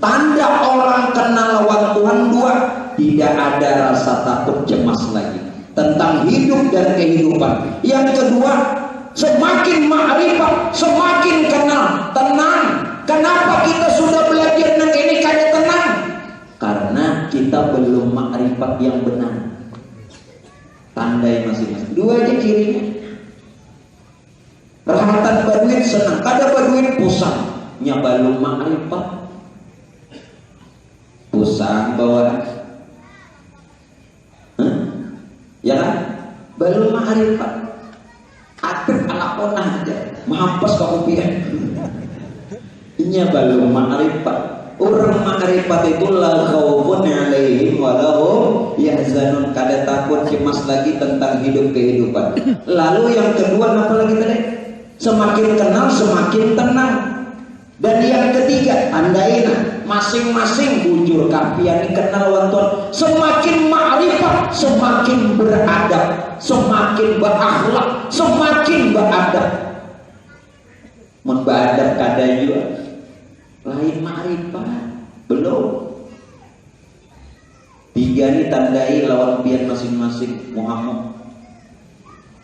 Tanda orang kenal lawan Tuhan dua, tidak ada rasa takut cemas lagi tentang hidup dan kehidupan. Yang kedua, semakin ma'rifat, semakin kenal, tenang. Kenapa kita sudah belajar nang ini kada tenang? Karena kita belum ma'rifat yang benar. Tandai masing-masing. Dua aja cirinya. Rahatan baduit senang, kada baduit pusang. Nya belum ma'rifat. Pusang bawaan. Ya kan? Belum ma'rifat. Aktif ala konah aja. Mahampas kau pian. Inya belum ma'rifat. Orang ma'rifat itu la khaufun 'alaihim wa lahum yahzanun, kada takut cemas lagi tentang hidup kehidupan. Lalu yang kedua apa lagi tadi? Semakin kenal semakin tenang. Dan yang ketiga, andaina masing-masing bujur kapian kenal wantuan, semakin ma'rifat semakin beradab, semakin berakhlak, semakin beradab. Mun beradab kada juga lain ma'rifat belum. Tiga ini tandai lawan pian masing-masing Muhammad.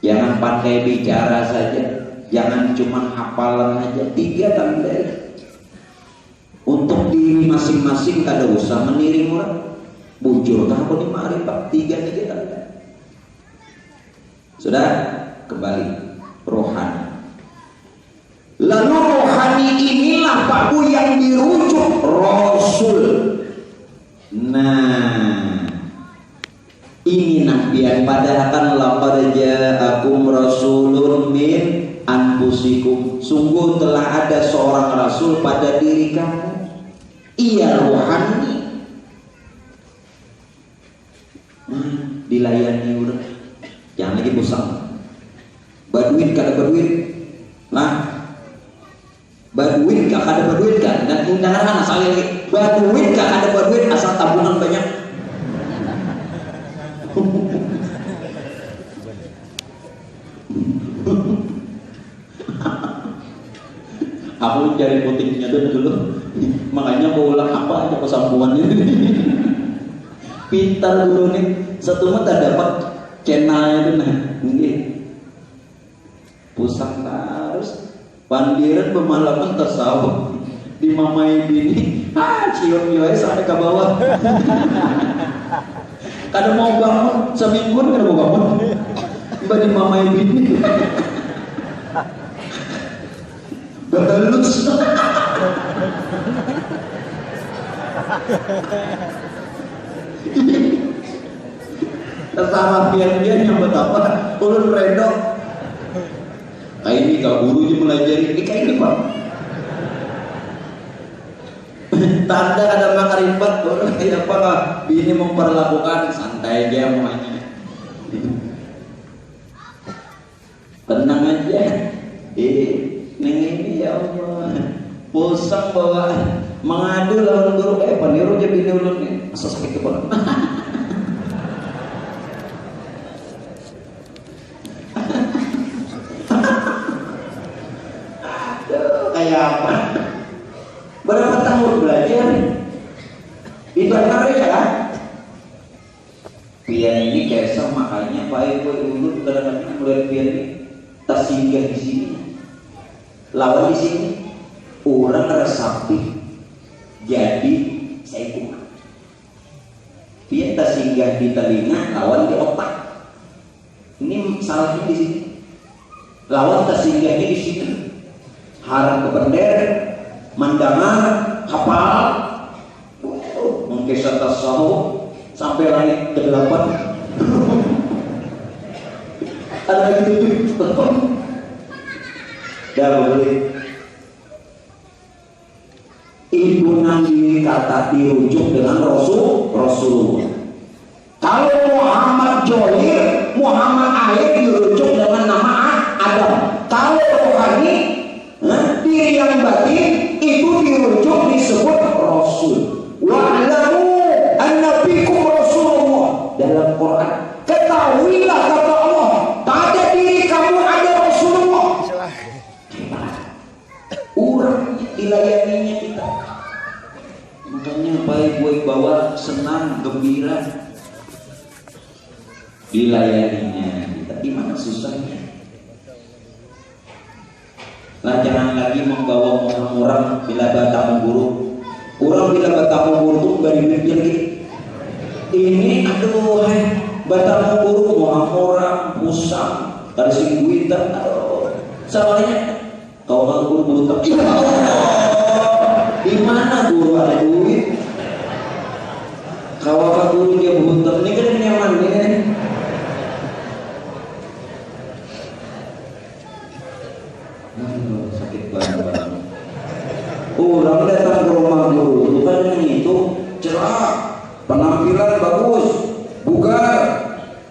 Jangan pakai bicara saja, jangan cuma hafalan aja. Tiga tandai. Untuk diri masing-masing kada usah meniring orang. Bujur kamu di ma'rifat. Tiga tandai. Sudah kembali rohani. Lalu rohani inilah Pak Bu yang dirujuk Rasul. Nah, ini nabian padahal kan laqad ja'akum rasulun min anfusikum. Sungguh telah ada seorang rasul pada diri kamu. Ia rohani. Dilayani udah. Jangan lagi pusing. Baduin kada baduin. Nah, baduin kak ada baduin kan, dan undangan kan asal lagi baduin kak ada baduin asal tabungan banyak. Aku cari putingnya dulu, makanya aku ulang apa aja kesampuan ini. Pintar guru nih, satu mata dapat channelnya itu nah, ini pusat terus. Pandiran pemalaman tasawuf di mamai bini, cium yoy sampai ke bawah. Kada mau bangun seminggu, kada mau bangun. Mbak di mamai bini, bertelus. Sama pian-pian yang betapa ulun redok. Kayak ini kak gurunya melajari ini kayak ini Pak. Tanda ada makrifat orang kayak apa kak bini memperlakukan santai aja semuanya. Tenang aja. Neng ini ya Allah pusing bawa mengadu lawan guru peniru aja bini ulun nih asal sakit kepala. Kayak apa? Berapa tahun belajar? Itu hari ya kan? Pian ini kesel makanya Pak Ibu dulu kadang-kadang melihat pian ini tersinggah di sini, lawan di sini, orang resapi, jadi saya kuat. Pian tersinggah di telinga, lawan di otak. Ini salahnya di sini. Lawan tersinggahnya di sini. Harap ke bender, mendengar, hafal, mengkisah tasawuf sampai langit ke-8. Ada lagi 7. Dah boleh. Ibu Nabi kata dirujuk dengan Rasulullah. Kalau Muhammad Johir, Muhammad Aib dirujuk dengan nama Adam. Kalau rohani diri yang batin itu dirujuk disebut Rasul. Wa'lamu anna fikum Rasulullah. Dalam Quran, ketahuilah kata Allah, pada diri kamu ada Rasulullah. Orang dilayaninya kita. Makanya baik-baik bawa senang, gembira, dilayaninya. Tapi mana susahnya? Lah jangan lagi membawa orang bila batang buruk. Orang bila batang buruk tuh gak dipikir gitu. Ini aduh, batang buruk orang pusang dari singguitan, aduh. Salahnya kau nganggur butuh. Ya Allah, di mana guru ada duit? Kau apa guru dia butuh? Ini kan nyaman nih. Sakit banget. Orang datang ke rumah guru, bukan itu cerah, penampilan bagus, bugar,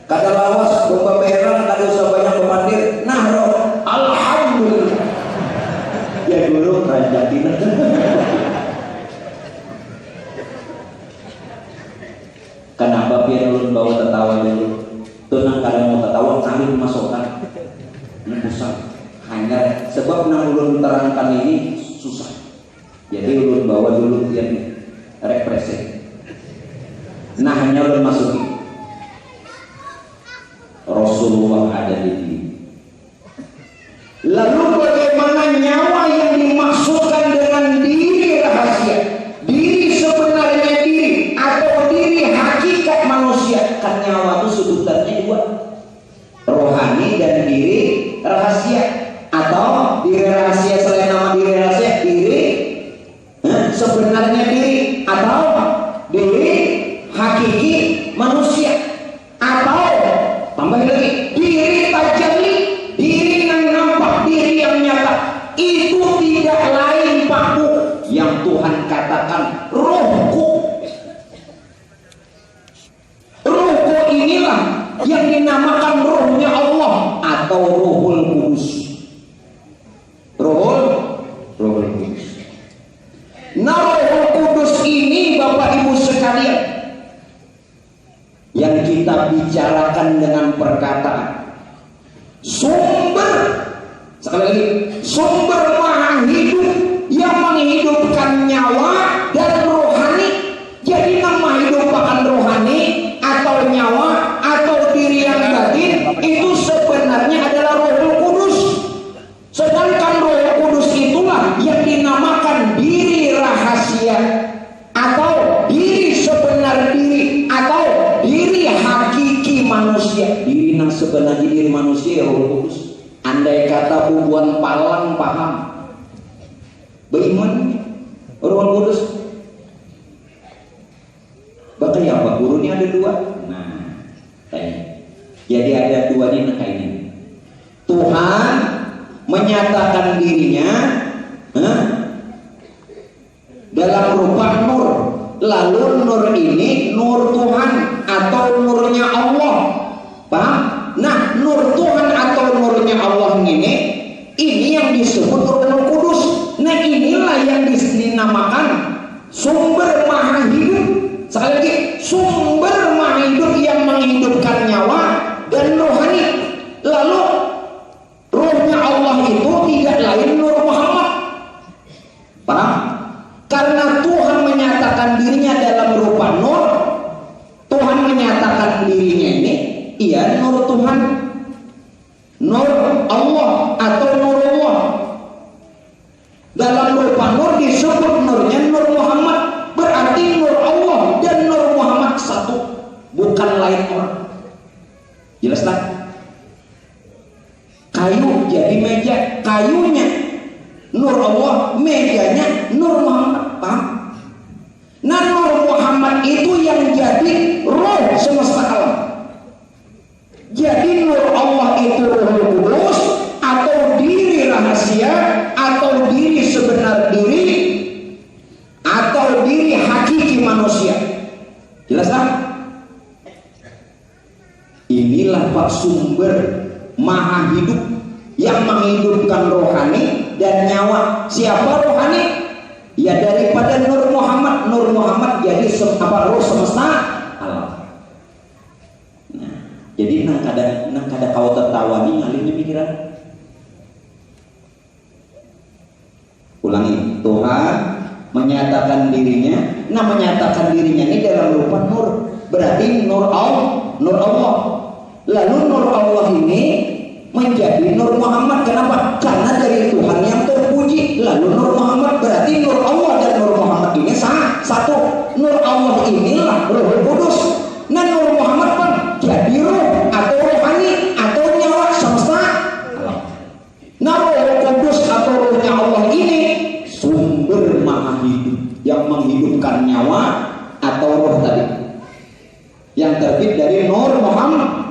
kada lawas, bomba merah, kada usah banyak pemandir. Nah, alhamdulillah. Ya guru rajakin. Kenapa biar ulun bawa tertawa dulu? Tenang kadang mau tertawa kami masukkan. Ini pusat. Hanya sebab nang ulun terangkan ini susah. Jadi ulun bawa dulu dia represi. Nah hanya ulun masuki. Rasulullah ada di sini. Lalu bagaimana nyawa yang dimaksudkan dengan diri rahasia, diri sebenarnya diri atau diri hakikat manusia? Kan nyawa itu sebutannya dua, rohani dan diri rahasia. Atau diri rahasia selain nama diri rahasia, diri sebenarnya diri atau diri hakiki manusia, atau tambah lagi diri tajalli, diri yang nampak, diri yang nyata. Itu tidak lain Pak Bu yang Tuhan katakan rohku. Rohku inilah yang dinamakan rohnya Allah atau Ruhul Kudus. Rohul Kudus. Nah, Rohul Kudus ini Bapak Ibu sekalian yang kita bicarakan dengan perkataan, sumber, sekali lagi, sumber maha hidup yang menghidupkan nyawa dan rohani. Jadi nama hidup akan rohani atau nyawa atau diri yang batin itu sebenarnya adalah Rohul Kudus. Sedangkan Rohul Kudus itulah yang dinamakan diri rahasia atau diri sebenar diri atau diri hakiki manusia. Diri yang sebenarnya diri manusia ya Rohul Kudus. Andai kata bubuan palang paham, beriman Rohul Kudus. Bahkan ya apa guru ini ada dua. Nah, jadi ada dua nih ini. Tuhan menyatakan dirinya dalam rupa nur. Lalu nur ini nur Tuhan atau nurnya Allah. Paham? Nah, nur Tuhan atau nurnya Allah ini yang disebut Rohul Kudus. Nah, inilah yang dinamakan sumber maha hidup. Sekali lagi, sumber maha hidup yang menghidupkan nyawa dan rohani. Lalu rohnya Allah itu tidak lain Nur Muhammad. Paham? Karena Tuhan menyatakan dirinya dalam rupa nur, Tuhan menyatakan dirinya ini iya nur Tuhan, nur Allah atau nur Allah. Dalam rupa nur disebut nurnya Nur Muhammad. Berarti nur Allah dan Nur Muhammad satu, bukan lain orang. Jelas tak? Kayu jadi meja, kayunya Nur Allah, mejanya Nur Muhammad. Paham? Nah, Nur Muhammad itu yang jadi roh semesta alam. Jadi Nur Allah itu Rohul Kudus atau diri rahasia atau diri sebenar diri atau diri hakiki manusia. Jelas tak? Inilah Pak sumber maha hidup yang menghidupkan rohani dan nyawa. Siapa rohani? Ya daripada Nur Muhammad. Nur Muhammad jadi roh semesta alam. Nah, jadi nang kada kau tertawa nih ngalihnya pikiran. Ulangi, Tuhan menyatakan dirinya. Nah, menyatakan dirinya ini dalam rupa nur, berarti nur Allah. Lalu nur Allah ini menjadi Nur Muhammad. Kenapa? Karena dari Tuhan yang terpuji. Lalu Nur Muhammad berarti Nur Allah dan Nur Muhammad ini satu. Nur Allah inilah Ruhul Kudus. Nah, Nur Muhammad pun jadi ruh atau rohani atau nyawa semesta. Nah, Ruhul Kudus atau ruhnya Allah ini sumber maha hidup yang menghidupkan nyawa atau roh tadi yang terbit dari Nur Muhammad.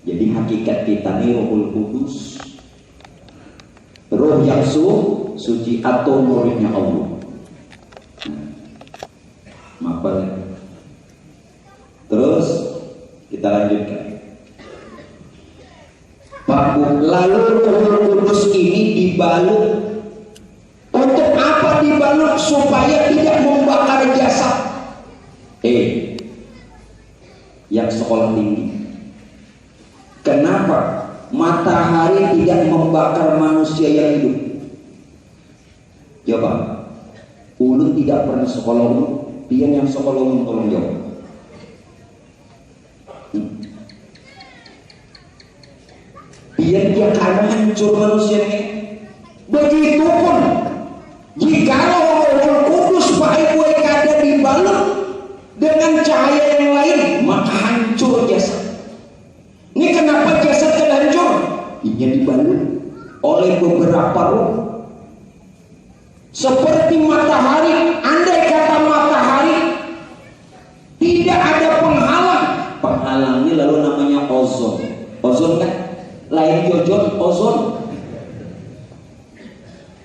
Jadi hakikat kita ini Ruhul Kudus, roh yang suci atau nurnya Allah. Terus kita lanjutkan. Lalu Ruhul Kudus ini dibalut. Untuk apa dibalut? Supaya tidak membakar jasad. Yang sekolah tinggi, kenapa matahari tidak membakar manusia yang hidup? Coba, ulun tidak pernah sekolah ulun, pian yang sekolah ulun tolong jawab. Pian dia akan hancur manusia ini. Begitupun jika Ruhul Kudus baik kada dibalut dengan cahaya yang lain, maka hancur jasad. Ini kenapa jasad kan hancur? Ini dibalut oleh beberapa ruh. Seperti matahari, andai kata matahari tidak ada penghalangnya, lalu namanya ozon. Ozon kan lain jojon, ozon.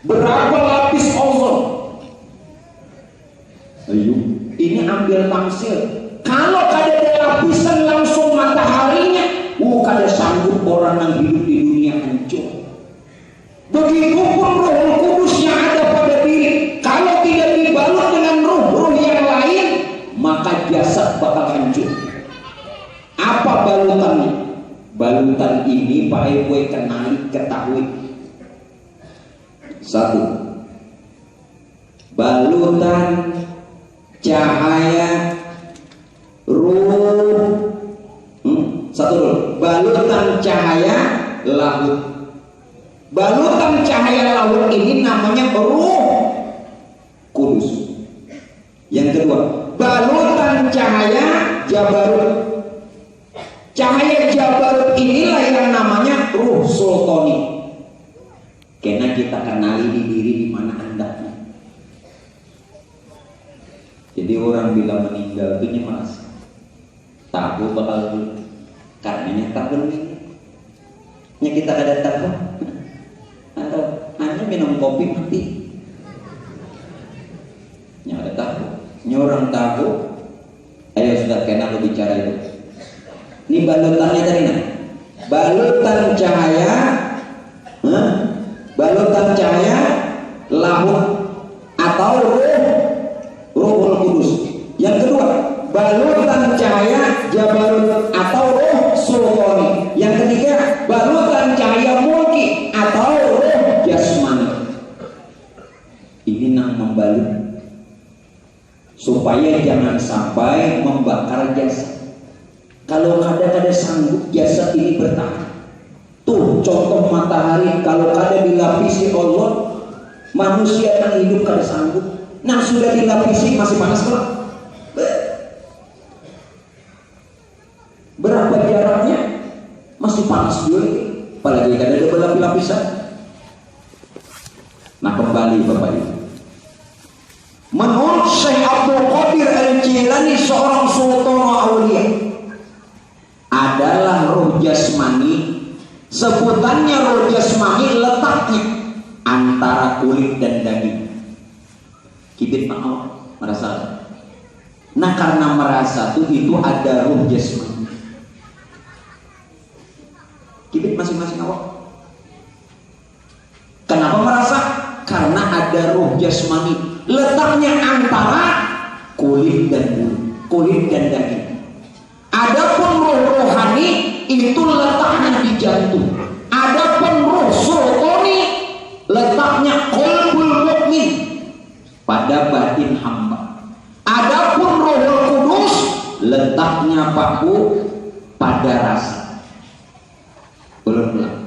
Berapa lapis ozon? Ayo, ini ambil tamsil. Kalau kada ada lapisan langsung mataharinya, kada sanggup orang yang hidup di dunia hancur. Begitupun Ruhul Kudus yang ada pada diri, kalau tidak dibalut dengan ruh-ruh yang lain, maka jasad bakal hancur. Apa balutannya? Balutan ini Pak Ibu kenali, ketahui. Satu, balutan cahaya ruh. Satu dulu, balutan cahaya laut. Balutan cahaya laut ini namanya Ruh Kudus. Yang kedua, balutan cahaya Jabarut. Cahaya Jabarut inilah yang namanya Ruh Sultani. Karena kita kenali di diri di mana hendaknya. Jadi orang bila meninggal itu nyemas, tahu bakal karenanya takut nya kita kada tahu atau hanya minum kopi mati nya ada tahu nya orang tahu. Ayo sudah kena aku bicara itu. Ini balutannya tadi nah, balutan cahaya, balutan cahaya laut atau Ruhul Kudus. Yang kedua, balutan cahaya Jabarut atau Ruh Sultani. Yang ketiga, balutan cahaya Mulki atau Ruh Jasmani. Ini nang membalut supaya jangan sampai membakar jasad. Kalau kada sanggup jasad ini bertahan. Tuh contoh matahari, kalau kada dilapisi Allah, manusia yang hidup kada sanggup. Nah sudah dilapisi masih panas kelak. Berapa jaraknya? Masih panas juga. Apalagi kada ada berlapis-lapisan. Nah kembali Bapak Ibu. Menurut Syekh Abdul Qadir Al-Jilani, seorang sultan aulia, adalah ruh jasmani. Sebutannya ruh jasmani letaknya antara kulit dan daging. Kibit mau merasa. Nah karena merasa itu ada ruh jasmani. Kibit masing-masing awak. Kenapa merasa? Karena ada ruh jasmani. Letaknya antara kulit dan daging. Adapun ruh rohani itu letaknya di jantung. Adapun ruh sultani letaknya kolbu pada batin hamba. Adapun Rohul Kudus letaknya Pak Bu pada rasa. Ulang-ulang.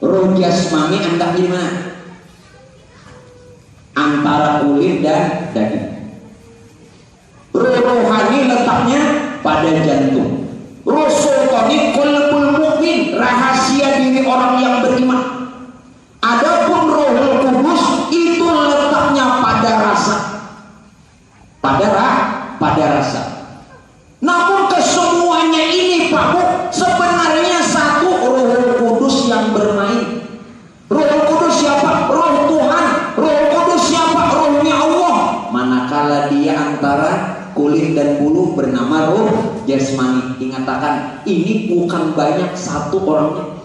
Roh jasmani anda gimana? Antara kulit dan daging. Roh rohani letaknya pada jantung. Roh sultani qalbul mukmin, rahasia diri orang yang beriman. Adapun Rohul Kudus itu letaknya pada rasa. Pada rasa. Namun kesemuanya ini Pak Bu sebenarnya satu Rohul Kudus yang bermain. Rohul Kudus siapa? Roh Tuhan. Rohul Kudus siapa? Rohnya Allah. Manakala dia antara kulit dan bulu bernama roh jasmani. Ingatakan ini bukan banyak, satu orangnya.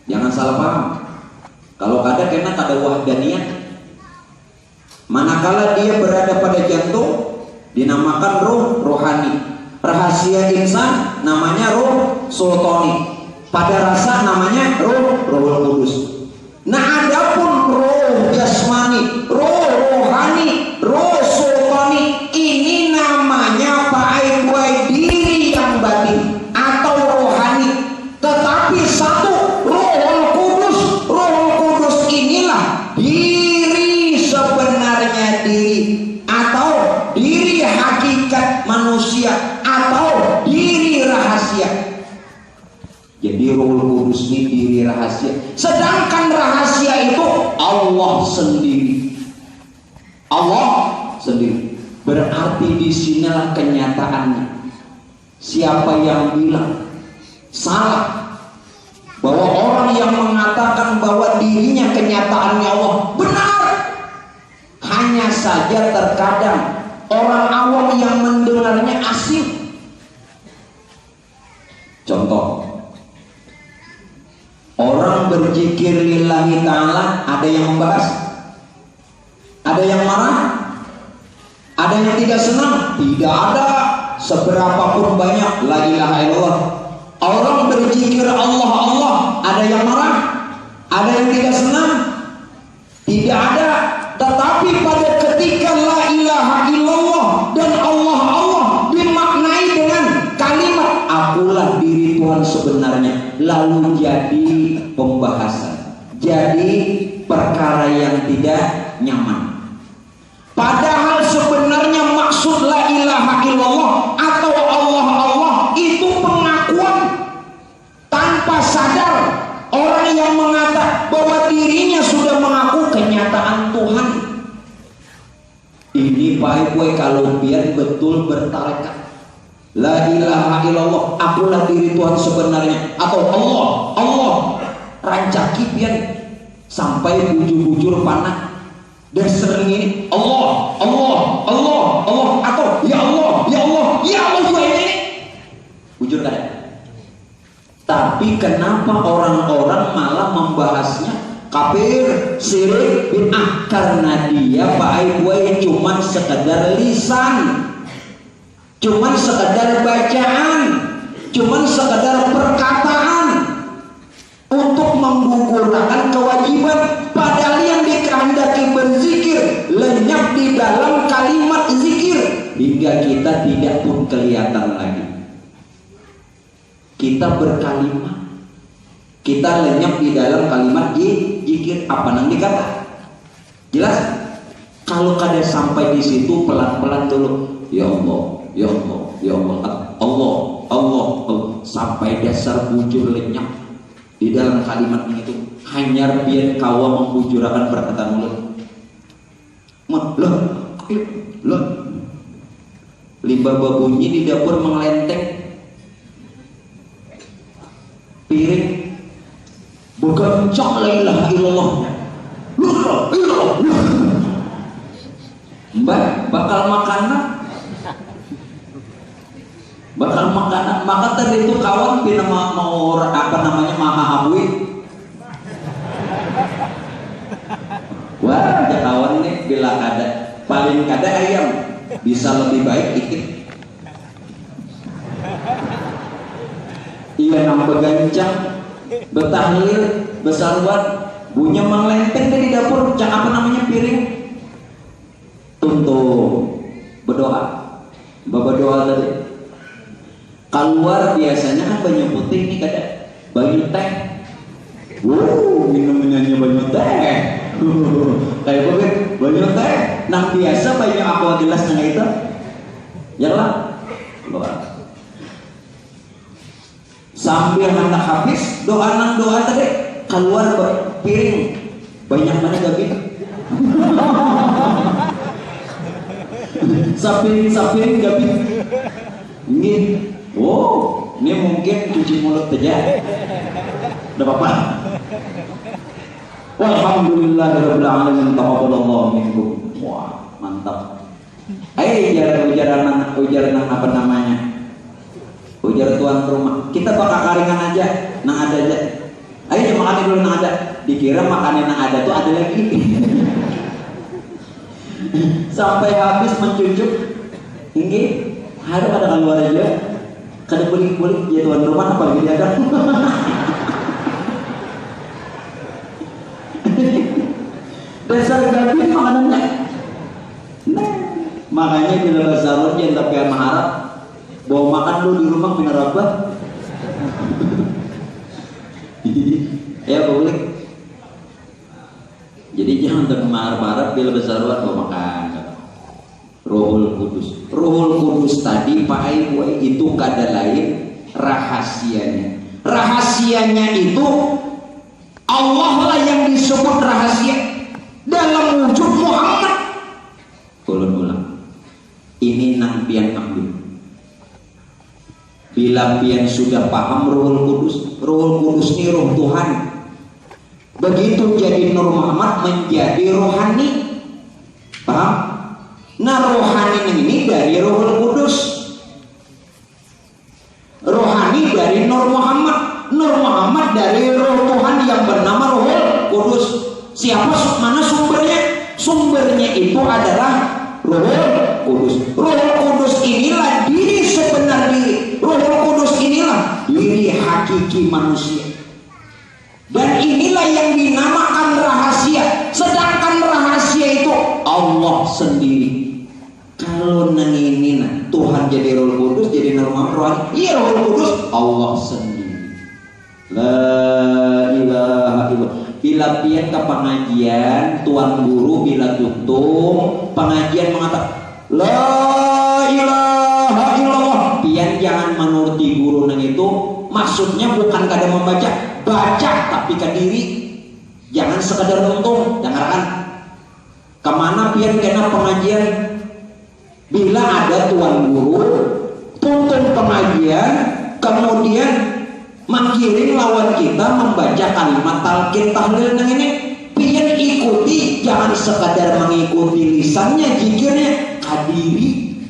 Jangan salah paham. Kalau kada kena kada wahdaniyah. Manakala dia berada pada jantung dinamakan roh rohani. Rahasia insan namanya roh sultani. Pada rasa namanya Rohul Kudus. Nah, adapun roh jasmani, roh rohani, roh sultani, ini namanya pakai diri yang batin atau rohani. Tetapi satu Rohul Kudus. Rohul Kudus inilah diri sebenarnya diri atau diri hakikat manusia atau diri rahasia. Jadi Rohul Kudus ini diri rahasia. Sedangkan rahasia itu Allah sendiri. Allah sendiri. Berarti disinilah kenyataannya. Siapa yang bilang salah bahwa orang yang mengatakan bahwa dirinya kenyataannya Allah benar. Hanya saja terkadang orang awam yang mendengarnya asing. Contoh, orang berzikir lillahi ta'ala, ada yang membahas, ada yang marah, ada yang tidak senang, tidak ada. Seberapapun banyak la ilaha illallah, orang berzikir Allah Allah, ada yang marah, ada yang tidak senang, tidak ada. Tetapi pada ketika la ilaha illallah dan Allah Allah dimaknai dengan kalimat akulah diri Tuhan sebenarnya, lalu jadi pembahasan, jadi perkara yang tidak nyaman. Padahal sebenarnya maksud la ilaha illallah atau Allah Allah itu pengakuan tanpa sadar. Orang yang mengatakan bahwa dirinya sudah mengaku kenyataan Tuhan. Ini baik gue kalau biar betul bertarekat. La ilaha illallah, akulah diri Tuhan sebenarnya atau Allah Allah rancaki pian sampai bujur-bujur panah dan sering ini Allah Allah Allah Allah atau ya Allah ya Allah ya Allah juga ini bujur kan. Tapi kenapa orang-orang malah membahasnya kafir, syirik, bid'ah? Karena dia baik gue cuman sekedar lisan, cuman sekedar bacaan, cuman sekedar perkataan untuk menggugurkan kewajiban. Padahal yang dikehendaki berzikir lenyap di dalam kalimat zikir hingga kita tidak pun kelihatan lagi. Kita berkalimat, kita lenyap di dalam kalimat zikir. Apa nang dikata? Jelas? Kalau kada sampai di situ pelan-pelan dulu. Ya Allah, ya Allah, ya Allah, Allah, Allah, Allah, sampai dasar bujur lenyap di dalam kalimat itu. Hanya biar kawa membujurakan perkataan mulut. Loh, limbah babunyi di dapur mengelenteng. Piring bergencang la ilaha illallah. Mbak bakal makanan maka tadi itu kawan pina mau apa namanya maha habui. Wah ya kawan nih bila kada paling kada ayam bisa lebih baik dikit. Iya nambah gancang, betahlil, besalwat, Bunyi melenteng di dapur, apa namanya, piring. Untuk berdoa, bapak doa tadi. Keluar biasanya kan banyu putih nih, kadang banyu teh. Minumnya banyu teh. Kayak begitu, banyu teh. Nah biasa banyu aqua gelas yang itu, ya lah, keluar. Sambil hendak habis doa tadi, keluar piring banyak mana gak gitu. Sapirin gak gitu. Ini, ini mungkin cuci mulut aja. Udah apa-apa. Walhamdulillahirabbil alamin, taqabbalallahu minkum. Wah, mantap. Ujaran apa namanya? Ujar tuan rumah. Kita bakal karingan aja, ada aja. Ayo makan dulu ada. Dikira makanan yang ada tuh ada lagi. Sampai habis mencucuk. Ini harus ada keluar aja. Kada boleh ya tuan rumah, apalagi dia ada. Dasar gabin makanannya. Nah, makanya bila bahasa jangan tapi harap bawa makan lu di rumah bener apa? Ya boleh. Jadi jangan termarah-marah bila besar bawa makan. Rohul Kudus tadi Pak Ibu itu kada lain rahasianya. Rahasianya itu Allah lah yang disebut rahasia dalam wujud Muhammad. Ulang. Ini nang pian ambil. Bila pian sudah paham Ruhul Kudus ini roh Tuhan. Begitu jadi Nur Muhammad menjadi rohani. Paham? Nah rohani ini dari Ruhul Kudus. Rohani dari Nur Muhammad. Nur Muhammad dari roh Tuhan yang bernama Ruhul Kudus. Mana sumbernya? Sumbernya itu adalah Ruhul Kudus. Ruhul Kudus inilah diri sebenar diri. Ruhul Kudus inilah diri hakiki manusia. Dan inilah yang dinamakan rahasia. Sedangkan rahasia itu Allah sendiri. Kalau nang ini Tuhan jadi Ruhul Kudus, jadi normal rohani. Iya Ruhul Kudus Allah sendiri. La ilaha illallah. Bila pian ke pengajian, tuan guru bila tutup pengajian mengatakan la ilaha illallah, pian jangan menuruti guru nang itu. Maksudnya bukan kada membaca, baca tapi ke diri. Jangan sekadar untung. Dengarkan. Kemana pian kena pengajian? Bila ada tuan guru tuntun pengajian, kemudian menggiring lawan kita membaca kalimat talqin tahlil nang ini, pian ikuti, jangan sekadar mengikuti lisannya, zikirnya, kadiri.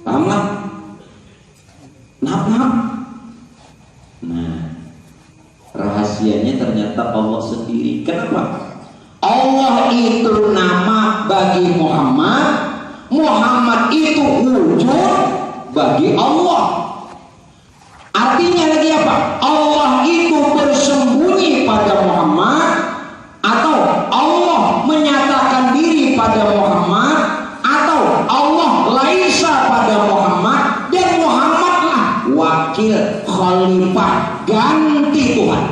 Paham lah? Nah, rahasianya ternyata Allah sendiri. Kenapa? Allah itu nama bagi Muhammad, Muhammad itu wujud bagi Allah. Artinya lagi apa? Allah itu bersembunyi pada Muhammad, atau Allah menyatakan diri pada Muhammad, atau Allah laisa pada Muhammad, dan Muhammadlah wakil khalifah ganti Tuhan.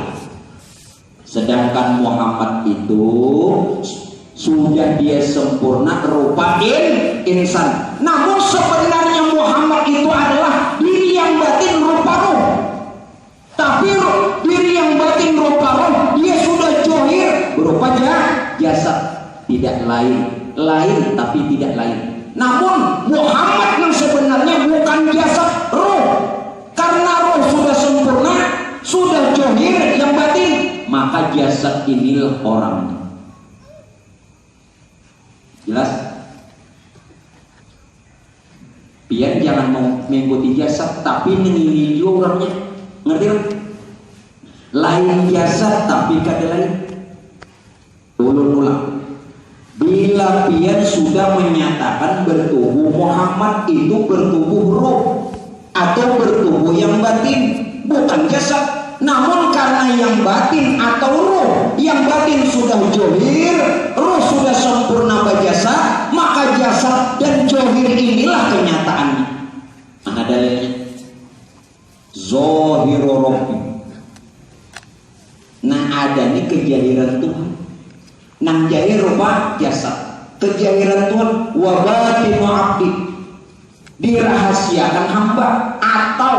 Sedangkan Muhammad itu sudah dia sempurna rupa insan. Namun sebenarnya Muhammad itu adalah diri yang batin rupa roh. Tapi diri yang batin rupa roh dia sudah johir berupa jasad. Tidak lain tapi tidak lain. Namun Muhammad yang sebenarnya bukan jasad, roh. Karena roh sudah sempurna, sudah johir yang batin, maka jasad inilah orangnya. Jelas? Pian jangan mau mengikuti jasad tapi mengikuti orangnya. Ngerti kan? Lain jasad tapi kada lain. Ulang. Bila pian sudah menyatakan bertubuh Muhammad itu bertubuh roh atau bertubuh yang batin, bukan jasad. Namun karena yang batin atau roh yang batin sudah johir, ruh sudah sempurna berjasa, maka jasad dan johir inilah kenyataannya. Mana dalilnya? Zahiru Rabbi. Nah ada nih kejahiran Tuhan. Nang jahir rupa jasad, kejahiran Tuhan wa batinu abdi, dirahasiakan hamba. Atau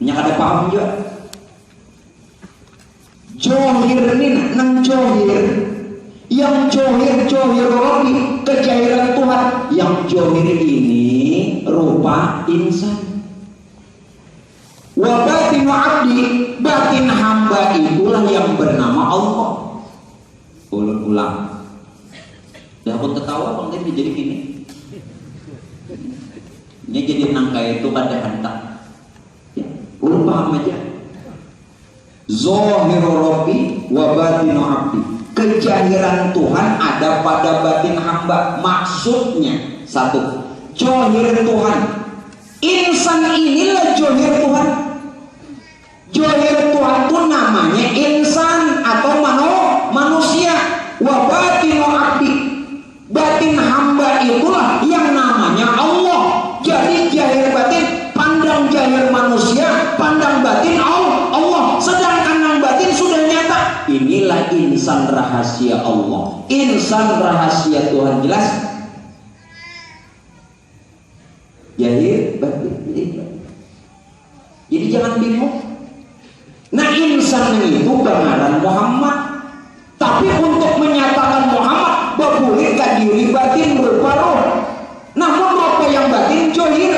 ada paham juga johir ini nang johir, yang johir Rabbi, kejahiran Tuhan. Yang johir ini rupa insan. Wa batinu abdi, batin hamba itulah yang bernama Allah. Ulang. Ya pun ketawa bang tadi jadi gini. Ini jadi nangka itu pada hantar. Ya, ulun paham aja. Zahiru Rabbi wa batinu abdi. Kejahiran Tuhan ada pada batin hamba. Maksudnya satu, johir Tuhan. Insan inilah johir Tuhan. Johir Tuhan itu namanya insan atau manusia. Wa batinu abdi, batin hamba itulah yang namanya Allah. Jadi jahir batin, pandang jahir manusia, pandang batin Allah. Sedangkan yang batin sudah nyata. Inilah insan rahasia Allah, insan rahasia Tuhan. Jelas? Jahir batin. Jadi jangan bingung. Nah insan itu pengaran Muhammad. Tapi untuk menyatakan Muhammad berpulihkan diri batin berupa roh. Namun apa yang batin johir,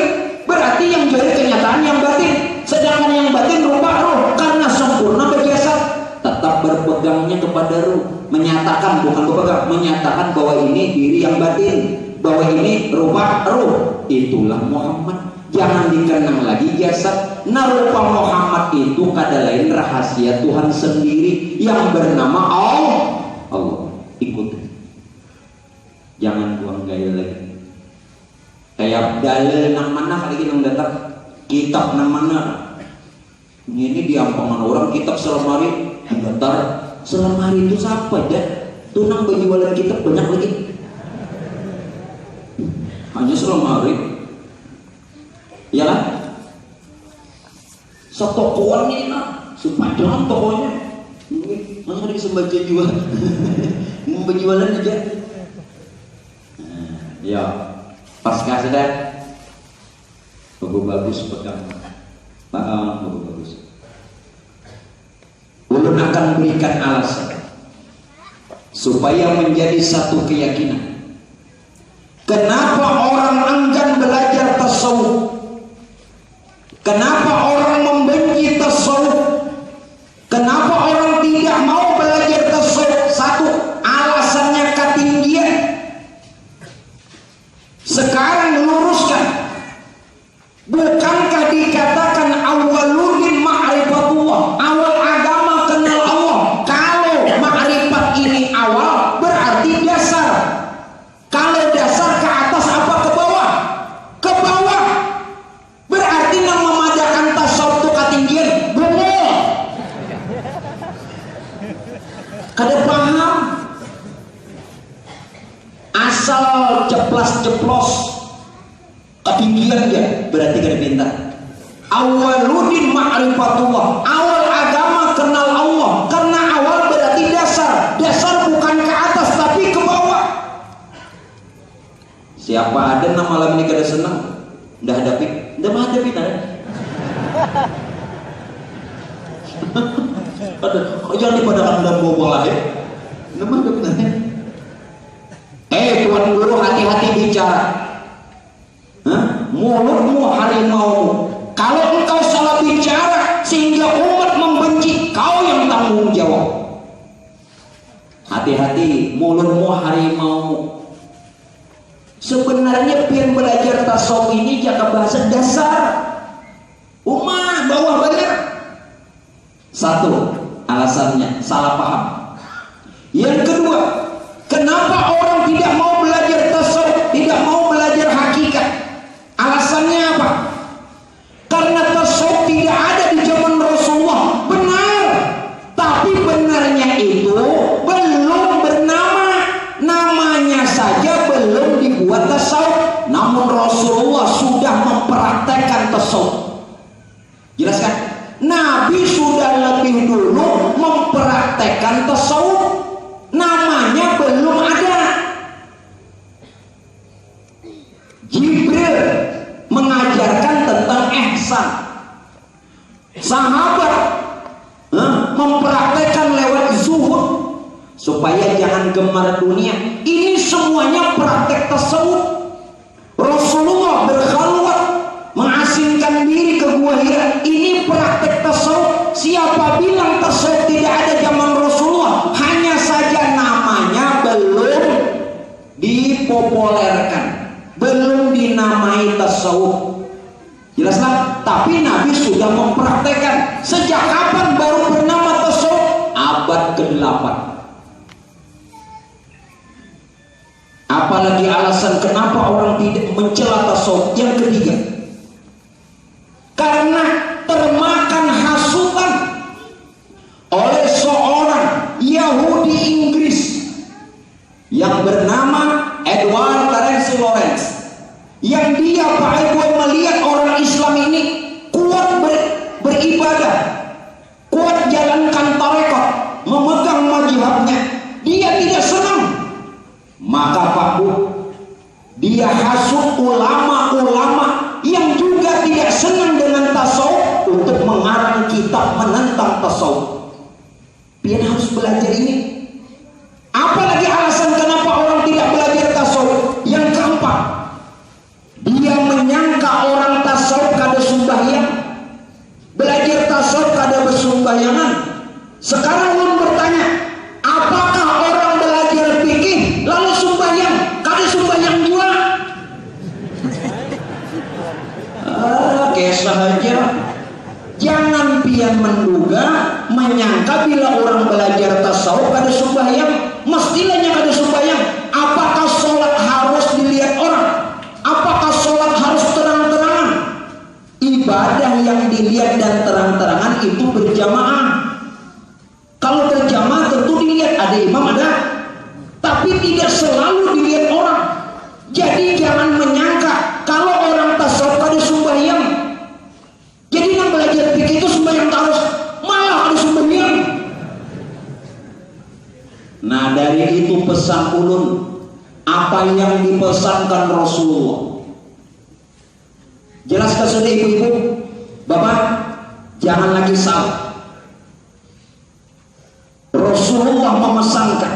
berarti yang johir kenyataan yang batin. Sedangkan yang batin berupa roh, karena sempurna berjasa. Tetap berpegangnya kepada roh. Menyatakan, bukan berpegang, menyatakan bahwa ini diri yang batin, bahwa ini rupa roh. Itulah Muhammad. Jangan dikenang lagi jasad. Nah rupa Muhammad itu kada lain rahasia Tuhan sendiri yang bernama Allah. Ikuti. Jangan buang gaya lagi. Kayak dalil nang mana kali kita datang, kitab nang mana. Ini diampangan orang kitab selemari. Bentar, selemari itu siapa ya? Tunang berjualan kitab banyak lagi. Hanya selemari. Ya kan? Setokoan ini lah, sepanjang tokonya. Masa ada sembaca jual, mau berjualan aja. Ya, pasca sudah, bagus pegang, bagus. Ulun akan berikan alasan supaya menjadi satu keyakinan. Kenapa orang enggan belajar tasawuf? Kenapa orang membenci tasawuf? Kenapa orang tidak mau belajar tasawuf? Satu, alasannya ketinggian. Sekarang luruskan. Bukankah dikatakan awwaluddin ma'rifatullah, awal agama kenal Allah? Kalau ma'rifat ini awal, berarti dasar. Kalau dasar ke atas apa ke bawah? Ke bawah. Berarti yang memadakan tasawuf itu ketinggian. Benar. Kada paham. Asal ceplas-ceplos ketinggian dia, berarti kada pintar. Awwaluddin ma'rifatullah, awal agama kenal Allah. Karena awal berarti dasar. Dasar bukan ke atas tapi ke bawah. Siapa ada nama malam ini kada senang? Ndak hadapi, ndak menghadapi nada. Jangan dipadakan dalam bola ya. Ndak menghadapi nada. Tuan guru hati-hati bicara. Mulutmu harimau. Kalau engkau salah bicara sehingga umat membenci, kau yang tanggung jawab. Hati-hati, mulutmu harimau. Sebenarnya pian belajar tasawuf ini jaga bahasa dasar. Umah bawah banyak. Satu, alasannya salah paham. Yang kedua, kenapa orang tidak mau belajar tasawuf, tidak mau belajar hakikat? Alasannya apa? Karena mempraktekkan tasawuf, namanya belum ada. Jibril mengajarkan tentang ihsan, sahabat mempraktekkan lewat zuhud supaya jangan gemar dunia. Ini semuanya praktek tasawuf. Rasulullah berkhalwat mengasingkan diri ke gua Hira, ini praktek tasawuf. Siapa bilang tasawuf tidak ada zaman Rasulullah? Hanya saja namanya belum dipopulerkan, belum dinamai tasawuf. Jelaslah, tapi Nabi sudah mempraktekkan. Sejak kapan baru bernama tasawuf? Abad ke-8. Apalagi alasan kenapa orang tidak mencela tasawuf. Yang ketiga, karena termakan hasutan oleh seorang Yahudi Inggris yang bernama Edward Terence Lawrence, yang dia Pak Ibu melihat orang Islam ini kuat beribadah, kuat jalankan tarekat, memegang mazhabnya, dia tidak senang. Maka Pak Bu, dia hasut ulama-ulama yang juga tidak senang dengan tasawuf untuk mengarang kitab menentang tasawuf. Dia harus belajar ini. Apalagi alasan kenapa orang tidak belajar tasawuf? Yang keempat, dia menyangka orang tasawuf kada sembahyang, belajar tasawuf kada bersembahyangan. Sekarang ulun bertanya, apakah orang belajar fikih lalu sembahyang kada sembahyang juga? Kisah aja. Jangan pian menduga, menyangka bila orang belajar tasawuf kada sembahyang, mestilahnya kada sembahyang. Apakah sholat harus dilihat orang? Apakah sholat harus terang-terangan? Ibadah yang dilihat dan terang-terangan itu berjamaah. Kalau berjamaah tentu dilihat, ada imam ada, tapi tidak selalu dilihat orang. Jadi jangan menyangka kalau orang tasawuf kada sembahyang, jadi yang belajar fikih itu sembahyang terus, malah ada sembahyang. Nah, dari itu pesan ulun, apa yang dipesankan Rasulullah. Jelaskan sudah ibu-ibu, bapak, jangan lagi salah. Rasulullah memesankan,